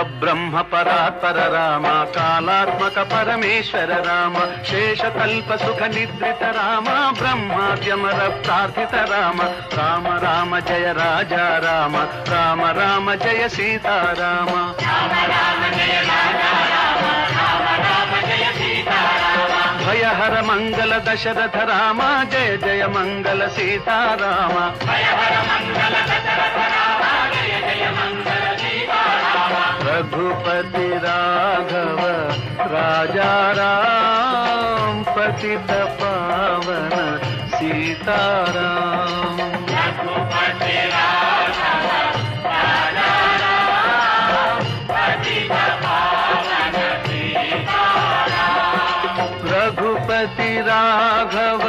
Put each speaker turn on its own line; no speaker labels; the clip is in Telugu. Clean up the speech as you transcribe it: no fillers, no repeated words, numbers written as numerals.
పరబ్రహ్మ పరాత్పర రామ కాలాత్మక పరమేశ్వర రామ శేషకల్ప సుఖ నిద్రిత రామ బ్రహ్మాద్యమర ప్రార్థిత రామ రామ రామ జయ రాజా రామ రామ రామ జయ సీతారామ భయహర మంగళ దశరథ రామ జయ జయ మంగళ సీతారామ रघुपति राघव राजा राम पतित पावन सीताराम रघुपति राघव राजा राम पतित पावन सीताराम रघुपति राघव